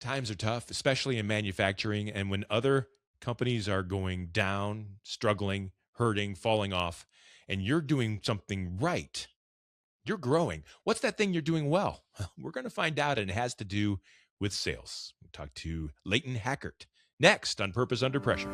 Times are tough, especially in manufacturing. And when other companies are going down, struggling, hurting, falling off, and you're doing something right, you're growing. What's that thing you're doing well? We're going to find out, and it has to do with sales. We'll talk to Leighton Hackert next on Purpose Under Pressure.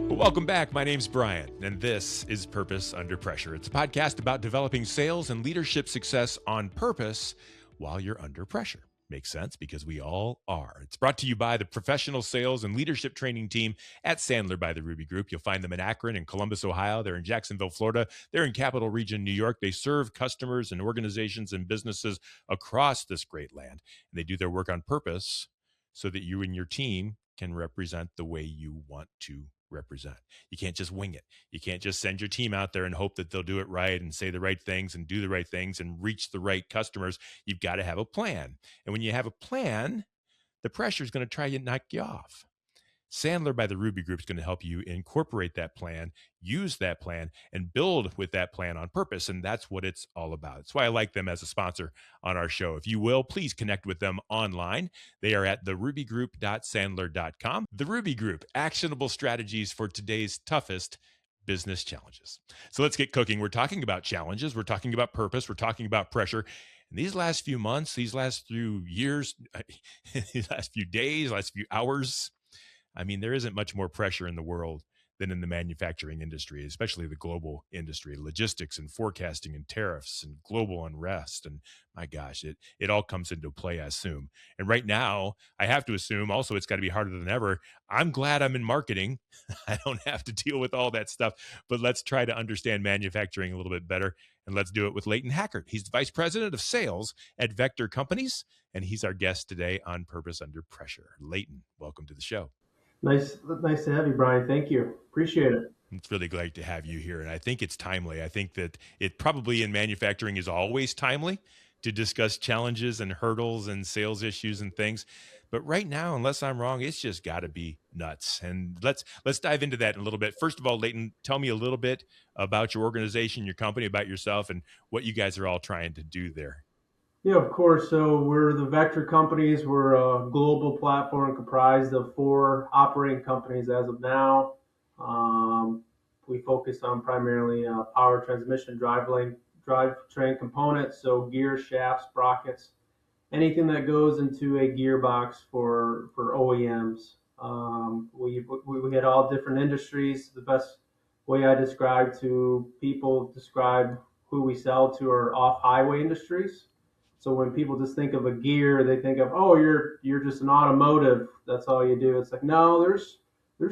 Welcome back. My name's Bryan, and this is Purpose Under Pressure. It's a podcast about developing sales and leadership success on purpose while you're under pressure. Makes sense because we all are. It's brought to you by the professional sales and leadership training team at Sandler by the Ruby Group. You'll find them in Akron and Columbus, Ohio. They're in Jacksonville, Florida. They're in Capital Region, New York. They serve customers and organizations and businesses across this great land. And they do their work on purpose so that you and your team can represent the way you want to represent. You can't just wing it. You can't just send your team out there and hope that they'll do it right and say the right things and do the right things and reach the right customers. You've got to have a plan. And when you have a plan, the pressure is going to try to knock you off. Sandler by the Ruby Group is going to help you incorporate that plan, use that plan, and build with that plan on purpose. And that's what it's all about. That's why I like them as a sponsor on our show. If you will, please connect with them online. They are at therubygroup.sandler.com. The Ruby Group, actionable strategies for today's toughest business challenges. So let's get cooking. We're talking about challenges. We're talking about purpose. We're talking about pressure. And these last few months, these last few years, these last few days, last few hours, I mean, there isn't much more pressure in the world than in the manufacturing industry, especially the global industry, logistics and forecasting and tariffs and global unrest. And my gosh, it all comes into play, I assume. And right now, I have to assume also it's got to be harder than ever. I'm glad I'm in marketing. I don't have to deal with all that stuff, but let's try to understand manufacturing a little bit better. And let's do it with Leighton Hackert. He's the Vice President of Sales at Vector Companies, and he's our guest today on Purpose Under Pressure. Leighton, welcome to the show. Nice to have you, Bryan. Thank you. Appreciate it. It's really great to have you here. And I think it's timely. I think that it probably in manufacturing is always timely to discuss challenges and hurdles and sales issues and things. But right now, unless I'm wrong, it's just got to be nuts. And let's dive into that in a little bit. First of all, Leighton, tell me a little bit about your organization, your company, about yourself, and what you guys are all trying to do there. Yeah, of course. So we're the Vector Companies. We're a global platform comprised of 4 operating companies as of now. Um, we focus on primarily power transmission drivetrain components, so gears, shafts, sprockets, anything that goes into a gearbox for OEMs. We hit all different industries. The best way I describe who we sell to are off-highway industries. So when people just think of a gear, they think of, oh, you're just an automotive. That's all you do. It's like, no, there's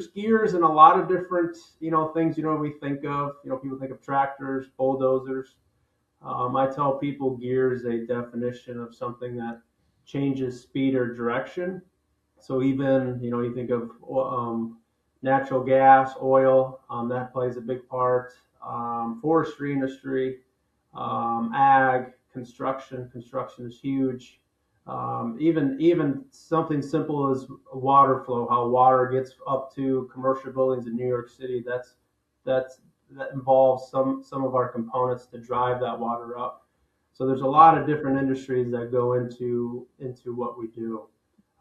gears in a lot of different things. We think of. People think of tractors, bulldozers. I tell people gear is a definition of something that changes speed or direction. So even you think of natural gas, oil, that plays a big part. Forestry industry, ag, construction. Construction is huge. Even something simple as water flow, how water gets up to commercial buildings in New York City. That involves some of our components to drive that water up. So there's a lot of different industries that go into what we do.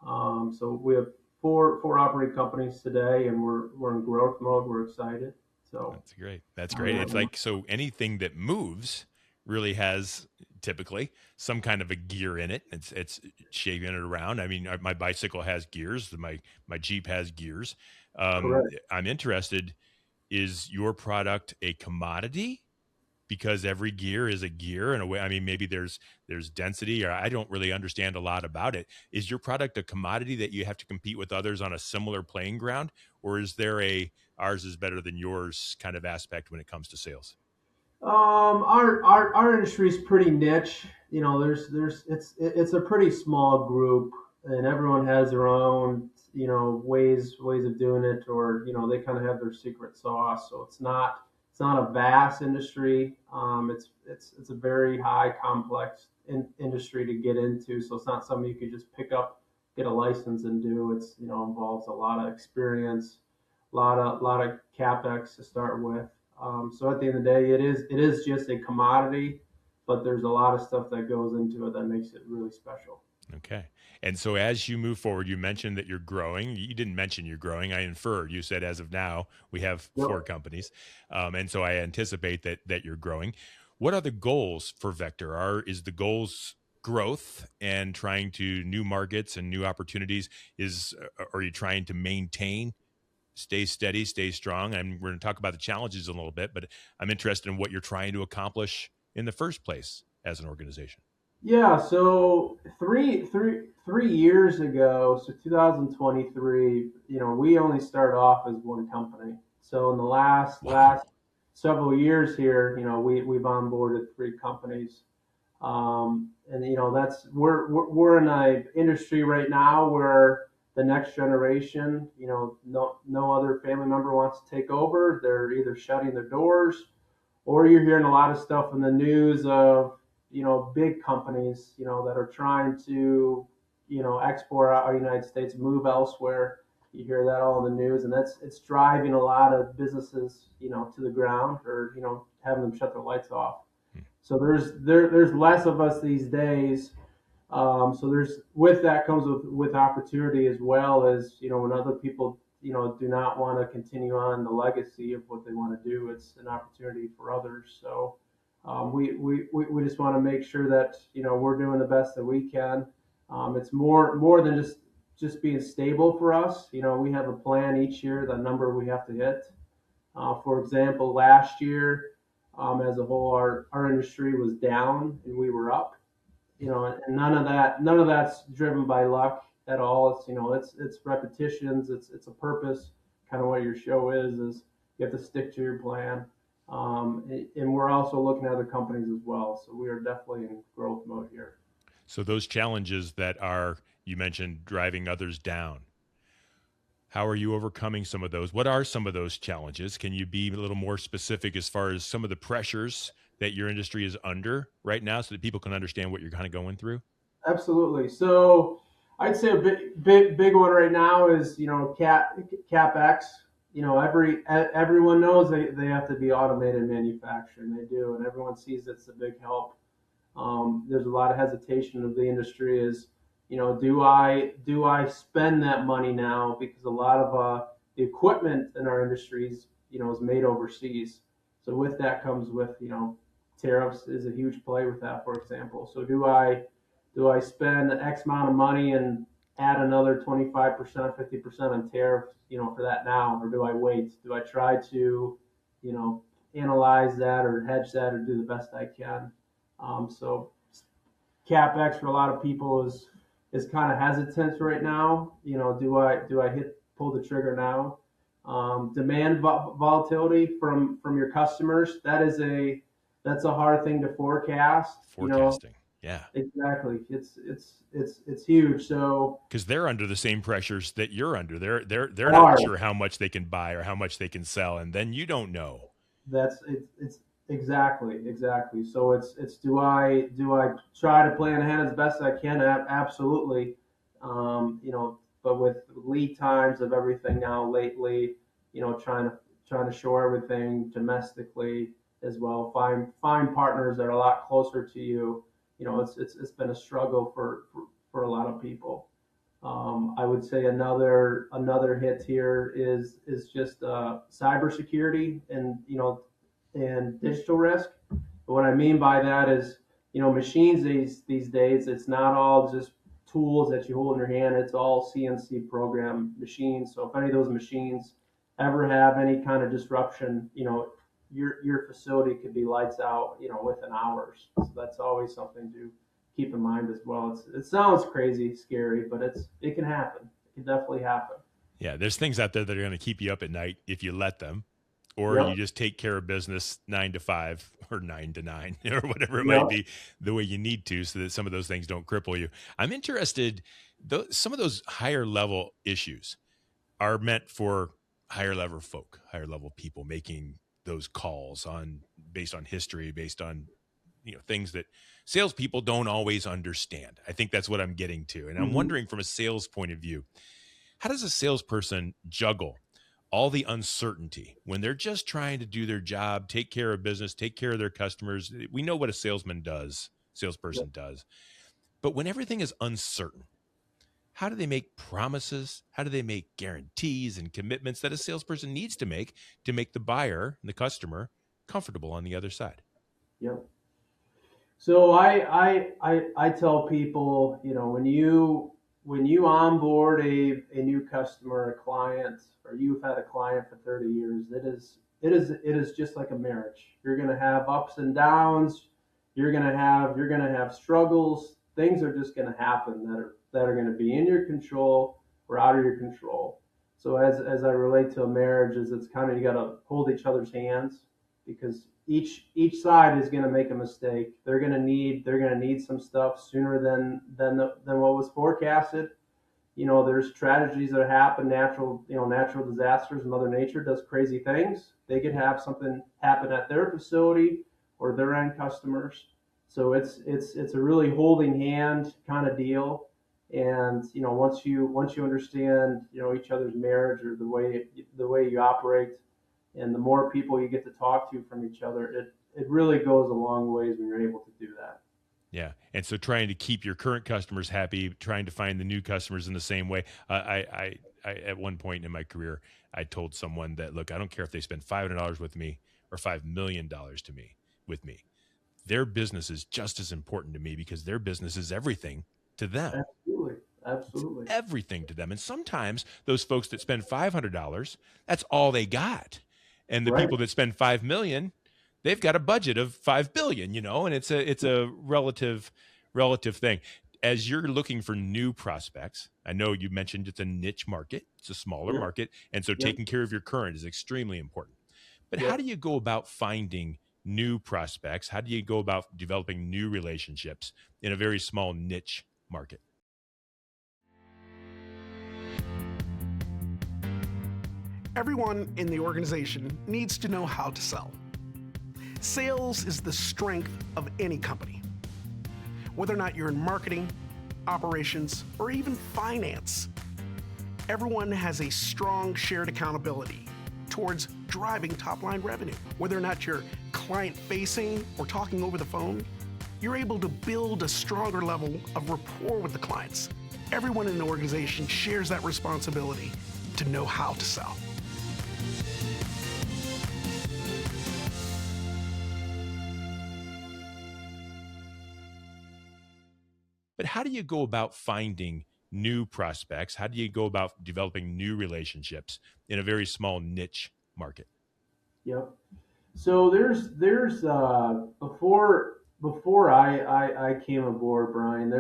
So we have four operating companies today, and we're in growth mode. We're excited. So That's great. That's great. It's like, so anything that moves really has typically some kind of a gear in it. It's shaving it around. I mean, my bicycle has gears. My Jeep has gears. correct. I'm interested. Is your product a commodity? Because every gear is a gear in a way. I mean, maybe there's density, or I don't really understand a lot about it. Is your product a commodity that you have to compete with others on a similar playing ground, or is there a ours is better than yours kind of aspect when it comes to sales? Our industry is pretty niche. It's a pretty small group, and everyone has their own ways of doing it, or they kind of have their secret sauce. So it's not a vast industry. It's a very high complex industry to get into. So it's not something you could just pick up, get a license and do. It's involves a lot of experience, a lot of capex to start with. So at the end of the day, it is just a commodity. but there's a lot of stuff that goes into it that makes it really special. Okay. And so as you move forward, you mentioned that you're growing. You didn't mention you're growing. I inferred. You said as of now we have Yep. 4 companies, and so I anticipate that you're growing. What are the goals for Vector? Is the goals growth and trying to new markets and new opportunities? Are you trying to maintain, stay steady, stay strong? And we're going to talk about the challenges a little bit, but I'm interested in what you're trying to accomplish in the first place as an organization. Yeah, so 3 years ago, so 2023, we only started off as one company. So in the last Wow. last several years here, we've onboarded 3 companies. And that's we're in a industry right now where the next generation, no other family member wants to take over. They're either shutting their doors, or you're hearing a lot of stuff in the news of big companies that are trying to export out of the United States, move elsewhere. You hear that all in the news, and it's driving a lot of businesses to the ground, or having them shut their lights off. Hmm. So there's less of us these days. So there's with that comes with opportunity, as well as when other people do not want to continue on the legacy of what they want to do. It's an opportunity for others. So we just want to make sure that we're doing the best that we can. It's more than just being stable for us. We have a plan each year, the number we have to hit. For example, last year, as a whole, our industry was down and we were up. And none of that's driven by luck at all. It's repetitions. It's a purpose. Kind of what your show is you have to stick to your plan. And we're also looking at other companies as well. So we are definitely in growth mode here. So those challenges that are, you mentioned, driving others down. How are you overcoming some of those? What are some of those challenges? Can you be a little more specific as far as some of the pressures that your industry is under right now so that people can understand what you're kind of going through? Absolutely. So I'd say a big one right now is capex. Everyone knows they have to be automated manufacturing. They do, and everyone sees it's a big help. There's a lot of hesitation of the industry is, do I spend that money now, because a lot of the equipment in our industries is made overseas. So with that comes with tariffs is a huge play with that, for example. So do I spend X amount of money and add another 25%, 50% on tariffs, for that now, or do I wait? Do I try to, you know, analyze that or hedge that or do the best I can? So capex for a lot of people is kind of hesitant right now. Do I pull the trigger now? Demand volatility from your customers, that's a hard thing to forecast. Forecasting. Yeah. Exactly. It's huge. So Because they're under the same pressures that you're under. They're not hard. sure how much they can buy or how much they can sell, and then you don't know. It's exactly. So it's do I try to plan ahead as best I can? Absolutely. But with lead times of everything now lately, trying to shore everything domestically as well. Find partners that are a lot closer to you. It's been a struggle for a lot of people. I would say another hit here is just cybersecurity and digital risk. What I mean by that is, machines these days, it's not all just tools that you hold in your hand. It's all CNC program machines. So if any of those machines ever have any kind of disruption, your facility could be lights out, within hours. So that's always something to keep in mind as well. It sounds crazy, scary, but it can happen. It can definitely happen. Yeah, there's things out there that are going to keep you up at night if you let them, or you Yep. just take care of business 9 to 5 or 9 to 9 or whatever it might Yep. be the way you need to, so that some of those things don't cripple you. I'm interested, some of those higher level issues are meant for higher level people making those calls based on history, based on things that salespeople don't always understand. I think that's what I'm getting to, and I'm Hmm. wondering from a sales point of view, how does a salesperson juggle all the uncertainty, when they're just trying to do their job, take care of business, take care of their customers. We know what a salesperson does. But when everything is uncertain, how do they make promises? How do they make guarantees and commitments that a salesperson needs to make the buyer and the customer comfortable on the other side? Yep. So I tell people, when you onboard a new customer, a client, or you've had a client for 30 years, it is just like a marriage. You're going to have ups and downs. You're going to have struggles. Things are just going to happen that are going to be in your control or out of your control. So as I relate to a marriage, is it's kind of, you got to hold each other's hands, because each side is going to make a mistake. They're going to need some stuff sooner than what was forecasted. There's tragedies that happen, natural disasters. Mother Nature does crazy things. They could have something happen at their facility or their end customers. So it's a really holding hand kind of deal. And once you understand each other's marriage, or the way you operate, and the more people you get to talk to from each other, it really goes a long ways when you're able to do that. Yeah. And so trying to keep your current customers happy, trying to find the new customers in the same way. I at one point in my career, I told someone that, look, I don't care if they spend $500 with me or $5 million with me. Their business is just as important to me, because their business is everything to them. Absolutely. It's Absolutely. everything to them. And sometimes those folks that spend $500, that's all they got. And the Right. people that spend 5 million, they've got a budget of 5 billion, and it's a relative thing. As you're looking for new prospects, I know you mentioned it's a niche market, it's a smaller Yep. market, and so Yep. taking care of your current is extremely important. But how Yep. do you go about finding new prospects? How do you go about developing new relationships in a very small niche market? Everyone in the organization needs to know how to sell. Sales is the strength of any company. Whether or not you're in marketing, operations, or even finance, everyone has a strong shared accountability towards driving top-line revenue. Whether or not you're client-facing or talking over the phone, you're able to build a stronger level of rapport with the clients. Everyone in the organization shares that responsibility to know how to sell. But how do you go about finding new prospects? How do you go about developing new relationships in a very small niche market? Yep. So there's before I came aboard, Brian.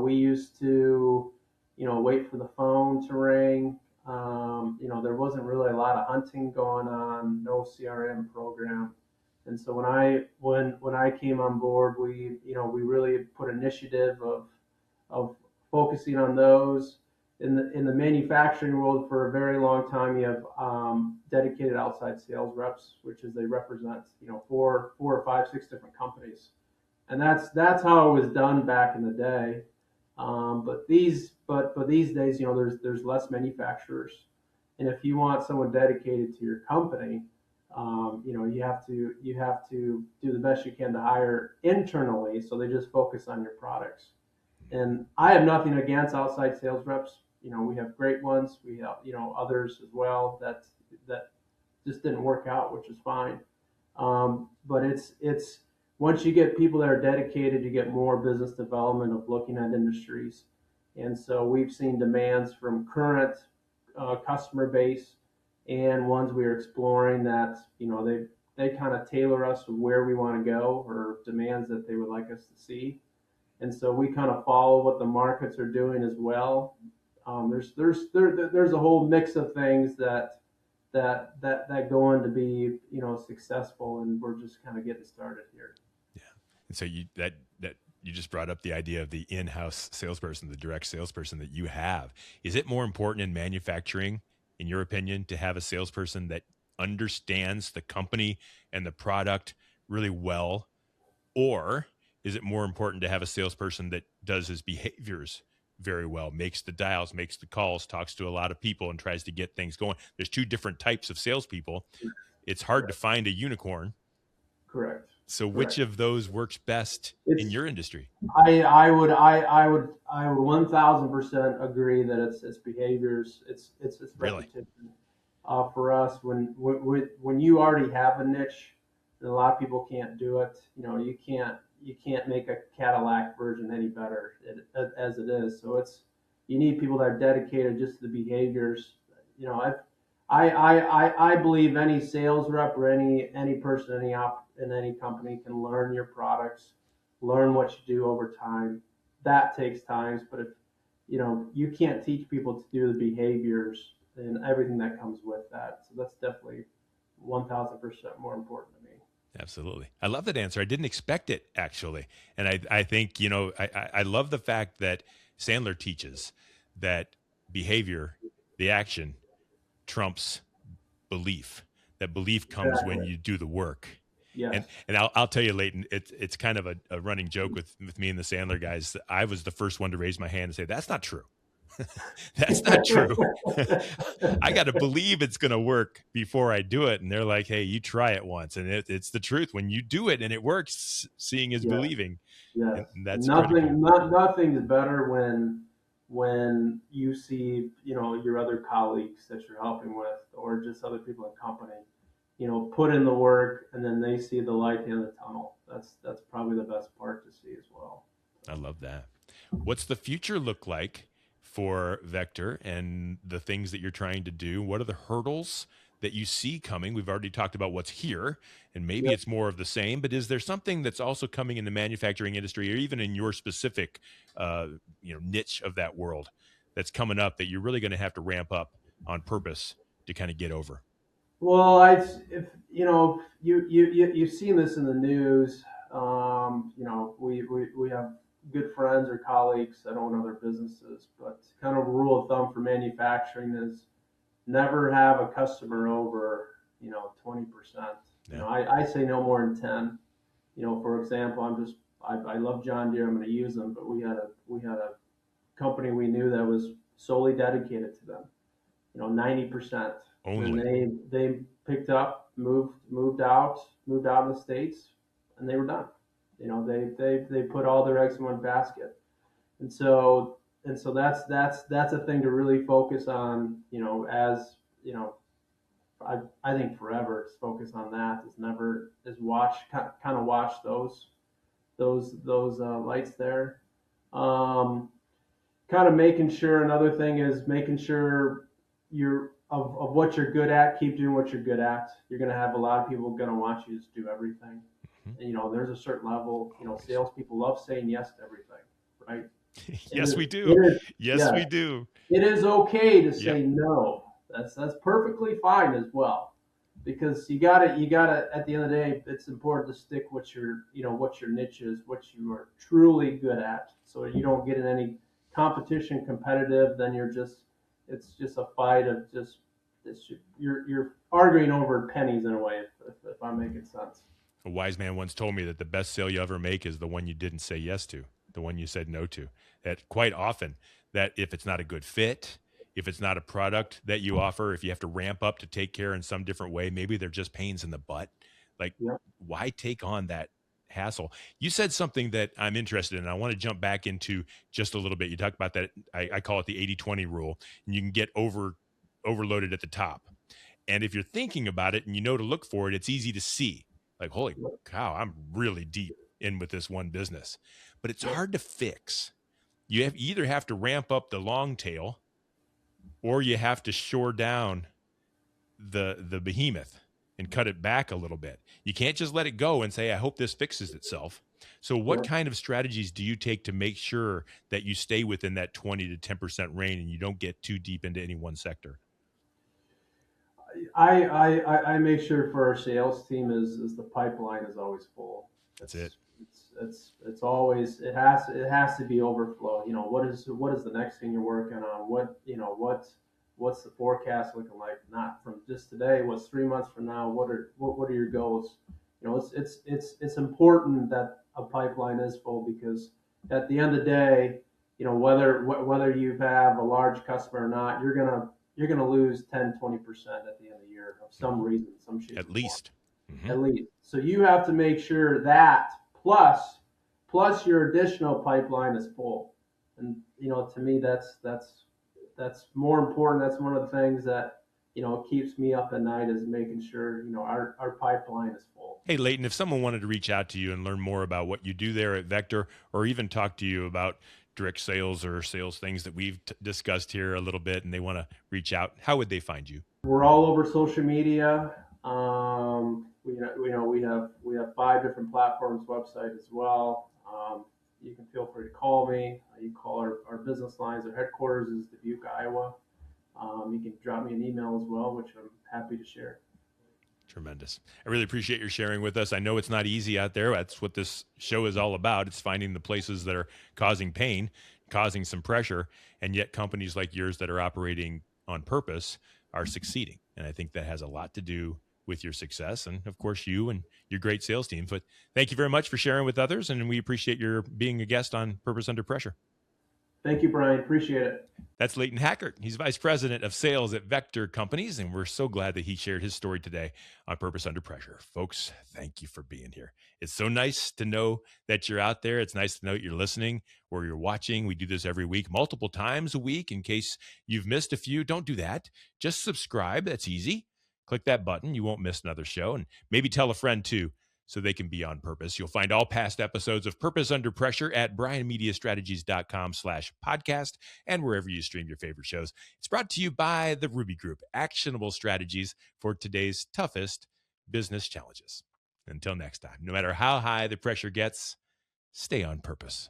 We used to wait for the phone to ring. There wasn't really a lot of hunting going on, no CRM program. And so when I came on board, we really put initiative of focusing on those. In the manufacturing world, for a very long time, you have dedicated outside sales reps, which is they represent four or five, six different companies, and that's how it was done back in the day. But these days, there's less manufacturers, and if you want someone dedicated to your company, you have to do the best you can to hire internally, so they just focus on your products. And I have nothing against outside sales reps. We have great ones. We have others as well that just didn't work out, which is fine. But it's once you get people that are dedicated, you get more business development of looking at industries. And so we've seen demands from current customer base and ones we are exploring that they kind of tailor us to where we want to go, or demands that they would like us to see. And so we kind of follow what the markets are doing as well. There's a whole mix of things that go on to be successful, and we're just kind of getting started here. Yeah. And so you just brought up the idea of the in-house salesperson, the direct salesperson that you have. Is it more important in manufacturing, in your opinion, to have a salesperson that understands the company and the product really well? Or is it more important to have a salesperson that does his behaviors very well, makes the dials, makes the calls, talks to a lot of people, and tries to get things going. There's two different types of salespeople. It's hard to Correct. find a unicorn. Correct. So which Correct. of those works best in It's your industry? I would 1,000% agree that it's behaviors, it's Really? repetition. For us, when you already have a niche, and a lot of people can't do it. You can't make a Cadillac version any better as it is. So you need people that are dedicated just to the behaviors. I believe any sales rep or any person in any company can learn your products, learn what you do over time. That takes time, but if you can't teach people to do the behaviors and everything that comes with that. So that's definitely 1,000% more important to me. Absolutely. I love that answer. I didn't expect it, actually. And I think, I love the fact that Sandler teaches that behavior, the action, trumps belief. That belief comes when Exactly. you do the work. Yes. And I'll tell you, Leighton, it's kind of a running joke with me and the Sandler guys. I was the first one to raise my hand and say, that's not true. That's not true. I got to believe it's going to work before I do it. And they're like, hey, you try it once. And it's the truth. When you do it and it works, seeing is Yes. believing. Yes. And And that's critical. nothing is better when you see, your other colleagues that you're helping with, or just other people in company, put in the work, and then they see the light at the end of the tunnel. That's probably the best part to see as well. I love that. What's the future look like for Vector and the things that you're trying to do? What are the hurdles that you see coming? We've already talked about what's here, and maybe Yep. it's more of the same, but is there something that's also coming in the manufacturing industry or even in your specific niche of that world that's coming up that you're really going to have to ramp up on purpose to kind of get over? Well, if you've seen this in the news. We have good friends or colleagues that own other businesses, but kind of a rule of thumb for manufacturing is never have a customer over 20%. Yeah. I say no more than 10. For example, I love John Deere. I'm going to use them, but we had a company we knew that was solely dedicated to them. 90%. And Only. they picked up, moved out of the States, and they were done. They put all their eggs in one basket. And so that's a thing to really focus on, as I think forever is focus on that, is watch, kind of watch those lights there. Um, Kind of making sure, another thing is making sure you're of what you're good at, keep doing what you're good at. You're going to have a lot of people going to want you to do everything. Mhm. And, there's a certain level, Always. salespeople love saying yes to everything, right? Yes, we It do. is, Yes, yes, we do. it is okay to Yep. say no. That's perfectly fine as well, because you gotta at the end of the day, it's important to stick what your niche is, what you are truly good at, so you don't get in any competition competitive. Then it's just a fight of you're arguing over pennies in a way, if I'm making sense. A wise man once told me that the best sale you ever make is the one you didn't say yes to, the one you said no to. That quite often, that if it's not a good fit, if it's not a product that you offer, if you have to ramp up to take care in some different way, maybe they're just pains in the butt. Like, Yep. why take on that hassle? You said something that I'm interested in. I want to jump back into just a little bit. You talked about that. I call it the 80-20 rule, and you can get overloaded at the top. And if you're thinking about it and you know to look for it, it's easy to see. Like, holy cow, I'm really deep in with this one business. But it's Yep. hard to fix. You either have to ramp up the long tail or you have to shore down the behemoth and cut it back a little bit. You can't just let it go and say, I hope this fixes itself. So what Yep. kind of strategies do you take to make sure that you stay within that 20 to 10% range and you don't get too deep into any one sector? I make sure for our sales team is the pipeline is always full. That's it. It's always, it has to be overflow. What is the next thing you're working on? What's the forecast looking like? Not from just today. What's 3 months from now? What are your goals? It's important that a pipeline is full, because at the end of the day, whether you have a large customer or not, you're gonna lose 10-20% at the end of the year of some reason, some shape At or form. least. Mm-hmm. At least. So you have to make sure that plus your additional pipeline is full. And to me, that's more important. That's one of the things that keeps me up at night, is making sure our pipeline is full. Hey, Leighton, if someone wanted to reach out to you and learn more about what you do there at Vector, or even talk to you about direct sales or sales things that we've discussed here a little bit, and they want to reach out, how would they find you? We're all over social media. We have 5 different platforms, website as well. You can feel free to call me. You can call our business lines. Our headquarters is Dubuque, Iowa. You can drop me an email as well, which I'm happy to share. Tremendous. I really appreciate your sharing with us. I know it's not easy out there. That's what this show is all about. It's finding the places that are causing pain, causing some pressure, and yet companies like yours that are operating on purpose are succeeding. And I think that has a lot to do with your success and, of course, you and your great sales team. But thank you very much for sharing with others, and we appreciate your being a guest on Purpose Under Pressure. Thank you, Bryan. Appreciate it. That's Leighton Hackert. He's Vice President of Sales at Vector Companies, and we're so glad that he shared his story today on Purpose Under Pressure. Folks, thank you for being here. It's so nice to know that you're out there. It's nice to know you're listening or you're watching. We do this every week, multiple times a week. In case you've missed a few, don't do that. Just subscribe. That's easy. Click that button. You won't miss another show, and maybe tell a friend too, so they can be on purpose. You'll find all past episodes of Purpose Under Pressure at bryanmediastrategies.com/podcast and wherever you stream your favorite shows. It's brought to you by the Ruby Group, actionable strategies for today's toughest business challenges. Until next time, no matter how high the pressure gets, stay on purpose.